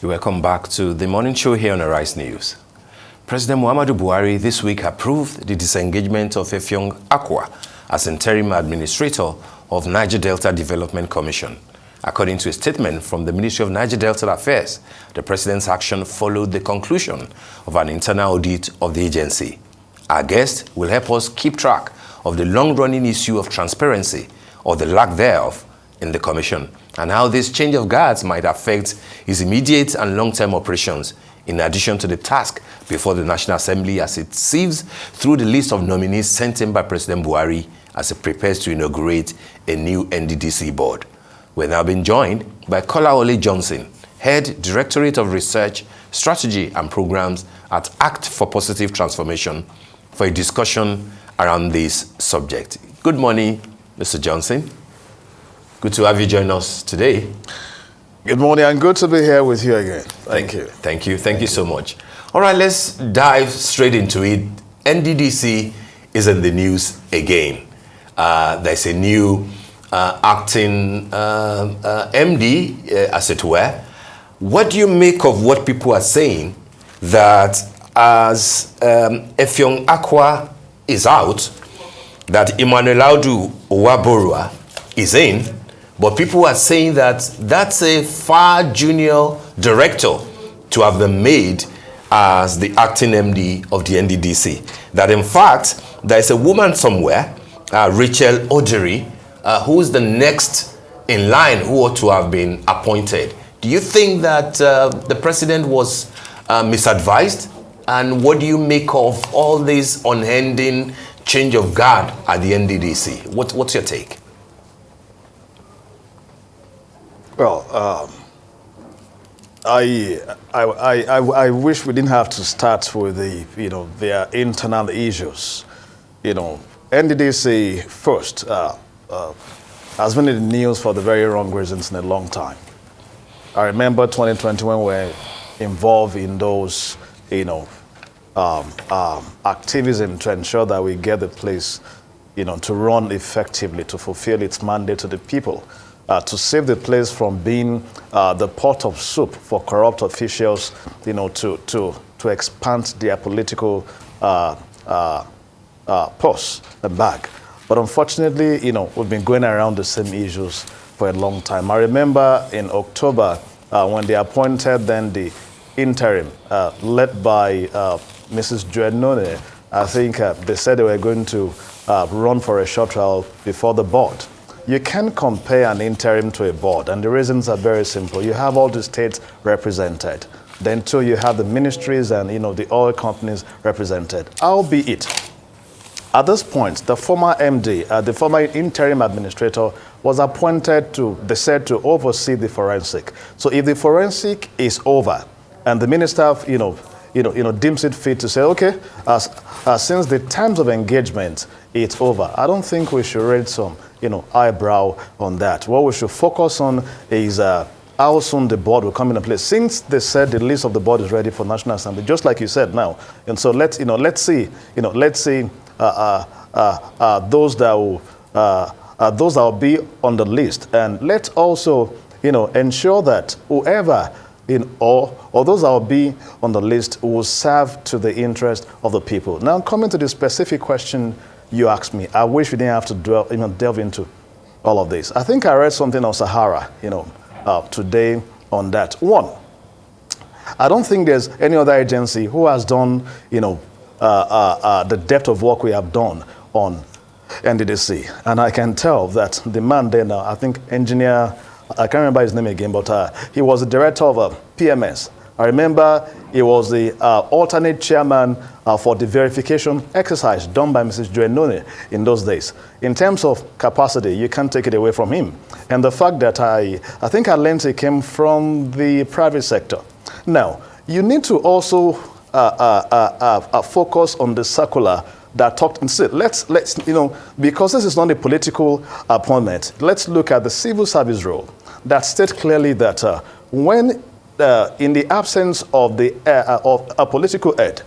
Welcome back to the morning show here on Arise News. President Muhammadu Buhari this week approved the disengagement of Effiong Akwa as interim administrator of Niger Delta Development Commission. According to a statement from the Ministry of Niger Delta Affairs, the president's action followed the conclusion of an internal audit of the agency. Our guest will help us keep track of the long-running issue of transparency, or the lack thereof, in the commission, and how this change of guards might affect his immediate and long-term operations, in addition to the task before the National Assembly as it sieves through the list of nominees sent in by President Buhari as it prepares to inaugurate a new NDDC board. We're now being joined by Kolawole Johnson, Head Directorate of Research, Strategy and Programs at Act for Positive Transformation, for a discussion around this subject. Good morning, Mr. Johnson. Good to have you join us today. Good morning, and good to be here with you again. Thank you. Thank you so much. All right, let's dive straight into it. NDDC is in the news again. There's a new acting MD, as it were. What do you make of what people are saying, that as Effiong Akwa is out, that Emmanuel Audu Owaborua is in, but people are saying that that's a far junior director to have been made as the acting MD of the NDDC. That in fact, there's a woman somewhere, Rachel Oderi, who's the next in line who ought to have been appointed. Do you think that the president was misadvised? And what do you make of all this unending change of guard at the NDDC? What's your take? Well, I wish we didn't have to start with their internal issues. NDDC first has been in the news for the very wrong reasons in a long time. I remember 2020 when we were involved in those activism to ensure that we get the place to run effectively, to fulfill its mandate to the people. To save the place from being the pot of soup for corrupt officials, to expand their political purse and bag. But unfortunately, we've been going around the same issues for a long time. I remember in October when they appointed then the interim led by Mrs. Joenone. I think they said they were going to run for a short while before the board. You can't compare an interim to a board, and the reasons are very simple. You have all the states represented. Then too, you have the ministries and the oil companies represented. Albeit, at this point, the former MD, the former interim administrator, was appointed they said, to oversee the forensic. So if the forensic is over, and the minister, deems it fit to say, okay, since the terms of engagement, it's over, I don't think we should raise some, eyebrow on that. What we should focus on is how soon the board will come into place. Since they said the list of the board is ready for National Assembly, just like you said now, and so let's see those that will be on the list, and let's also ensure that whoever or those that will be on the list will serve to the interest of the people. Now, coming to the specific question you asked me, I wish we didn't have to delve into all of this. I think I read something on Sahara, today on that. One, I don't think there's any other agency who has done, the depth of work we have done on NDDC. And I can tell that the man there now, I think engineer, I can't remember his name again, but he was the director of PMS. I remember he was the alternate chairman for the verification exercise done by Mrs. Joenone in those days. In terms of capacity, you can't take it away from him. And the fact that I think our lens came from the private sector. Now, you need to also focus on the circular that talked and said, let's because this is not a political appointment, let's look at the civil service role that states clearly that when in the absence of a political head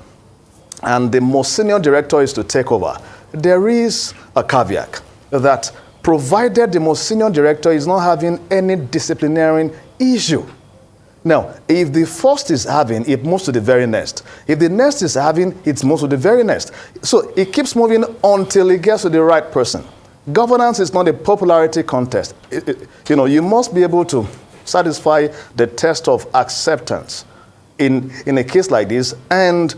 and the most senior director is to take over, there is a caveat that provided the most senior director is not having any disciplinary issue, Now, if the first is having, it moves to the very next. If the next is having, it moves to the very next. So it keeps moving until it gets to the right person. Governance is not a popularity contest. You must be able to satisfy the test of acceptance in a case like this, and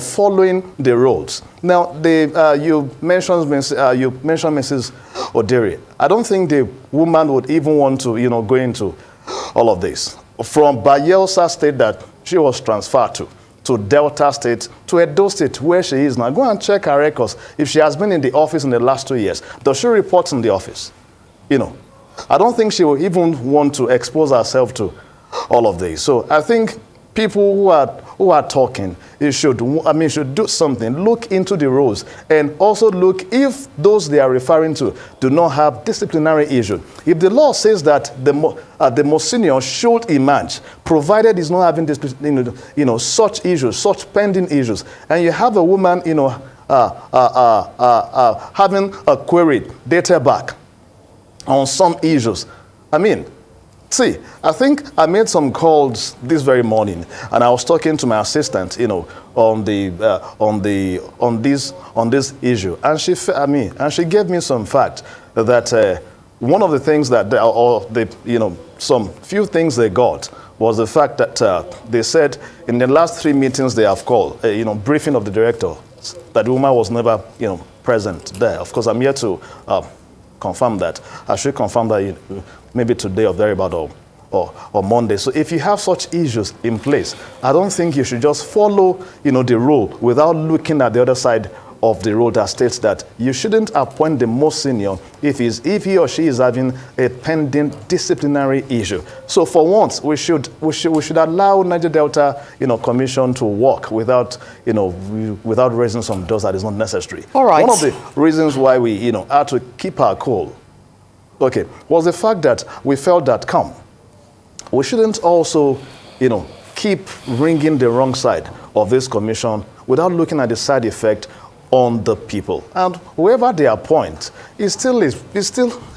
following the rules. Now, you mentioned Mrs. Oderi. I don't think the woman would even want to go into all of this. From Bayelsa State that she was transferred to Delta State, to Edo State, where she is now. Go and check her records. If she has been in the office in the last 2 years, does she report in the office? I don't think she will even want to expose herself to all of this. So I think people who are talking, should do something, look into the rules, and also look if those they are referring to do not have disciplinary issue. If the law says that the most senior should emerge, provided he's not having such issues, such pending issues, and you have a woman, having a query dated back on some issues. See, I think I made some calls this very morning, and I was talking to my assistant, on this issue, and she gave me some fact that one of the things that some few things they got was the fact that they said in the last 3 meetings they have called, briefing of the director, that the woman was never, present there. Of course, I'm here to confirm that. I should confirm that maybe today or thereabout or Monday. So if you have such issues in place, I don't think you should just follow, the rule without looking at the other side of the rule that states that you shouldn't appoint the most senior if he or she is having a pending disciplinary issue. So for once, we should allow Niger Delta, Commission to work without raising some doors that is not necessary. All right. One of the reasons why we, had to keep our cool, was the fact that we felt that we shouldn't also, keep ringing the wrong side of this commission without looking at the side effect on the people. And whoever they appoint is still a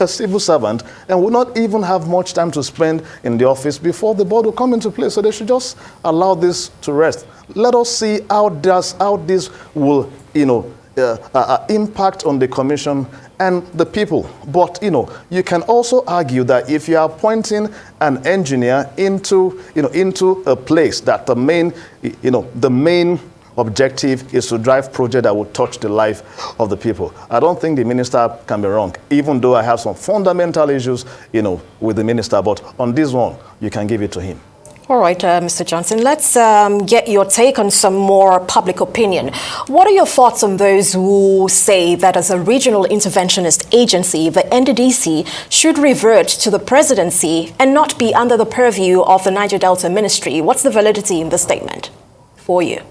civil servant and will not even have much time to spend in the office before the board will come into place. So they should just allow this to rest. Let us see how this will, impact on the commission and the people. But, you can also argue that if you are appointing an engineer into a place that the main objective is to drive project that will touch the life of the people, I don't think the minister can be wrong, even though I have some fundamental issues, with the minister. But on this one, you can give it to him. All right, Mr. Johnson, let's get your take on some more public opinion. What are your thoughts on those who say that as a regional interventionist agency, the NDDC should revert to the presidency and not be under the purview of the Niger Delta Ministry? What's the validity in this statement for you?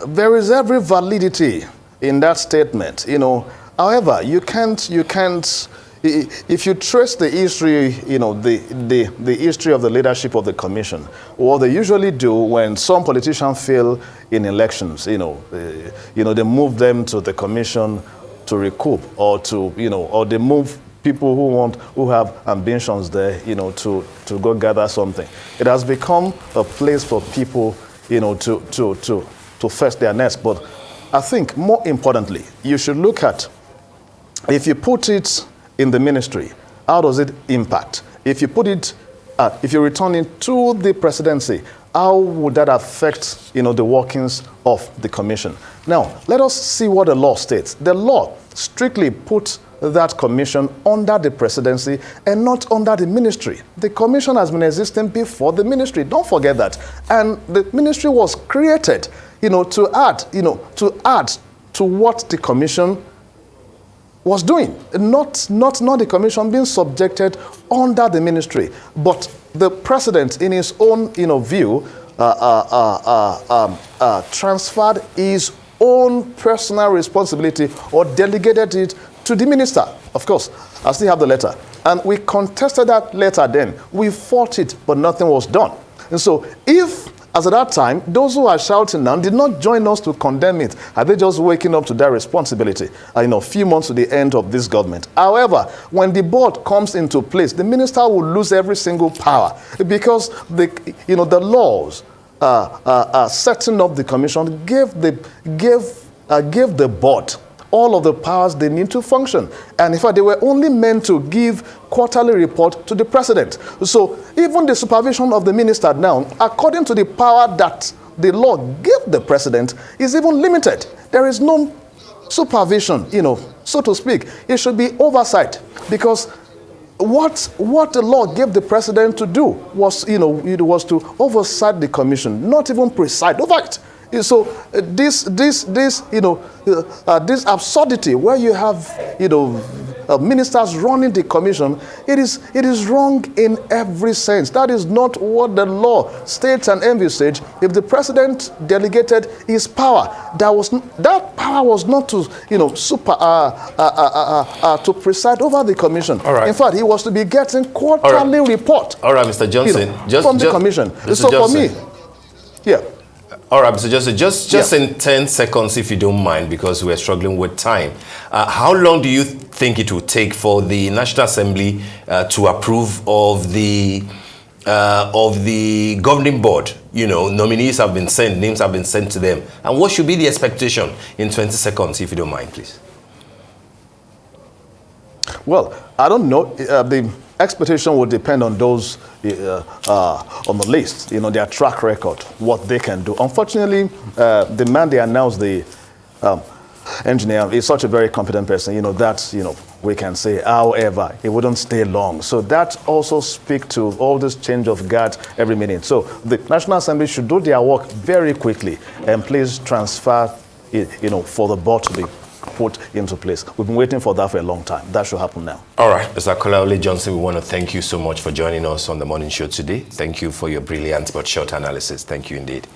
There is every validity in that statement, However, you can't. If you trace the history, the history of the leadership of the commission, what they usually do when some politicians fail in elections, they move them to the commission to recoup, or or they move people who have ambitions there, to go gather something. It has become a place for people, to fetch their nest. But I think more importantly, you should look at, if you put it in the ministry, how does it impact? If you put it, if you return it to the presidency, how would that affect, the workings of the commission? Now, let us see what the law states. The law strictly puts that commission under the presidency and not under the ministry. The commission has been existing before the ministry. Don't forget that. And the ministry was created, to add to what the commission was doing, not the commission being subjected under the ministry, but the president, in his own view, transferred his own personal responsibility or delegated it to the minister. Of course, I still have the letter, and we contested that letter. Then we fought it, but nothing was done. And so, if as at that time, those who are shouting now did not join us to condemn it. Are they just waking up to their responsibility? A few months to the end of this government. However, when the board comes into place, the minister will lose every single power because the laws setting up the commission give the board all of the powers they need to function. And in fact, they were only meant to give quarterly report to the president. So even the supervision of the minister now, according to the power that the law gave the president, is even limited. There is no supervision, so to speak. It should be oversight, because what the law gave the president to do was, it was to oversight the commission, not even preside over it. So this absurdity where you have ministers running the commission, it is wrong in every sense. That is not what the law states and envisaged. If the president delegated his power, that power was not to to preside over the commission. All right. In fact, he was to be getting quarterly report. All right, Mr. Johnson, from the commission. Mr. So Johnson. for me, yeah. All right, Mr. Johnson, just in 10 seconds, if you don't mind, because we're struggling with time. How long do you think it will take for the National Assembly to approve of the governing board? Nominees have been sent, names have been sent to them. And what should be the expectation in 20 seconds, if you don't mind, please? Well, I don't know. The expectation will depend on those on the list, their track record, what they can do. Unfortunately, the man they announced, the engineer, is such a very competent person, we can say. However, he wouldn't stay long. So that also speaks to all this change of guard every minute. So the National Assembly should do their work very quickly and please transfer, for the board to be put into place. We've been waiting for that for a long time. That should happen now. All right, Mr. Kolawole Johnson, we want to thank you so much for joining us on the morning show today. Thank you for your brilliant but short analysis. Thank you indeed.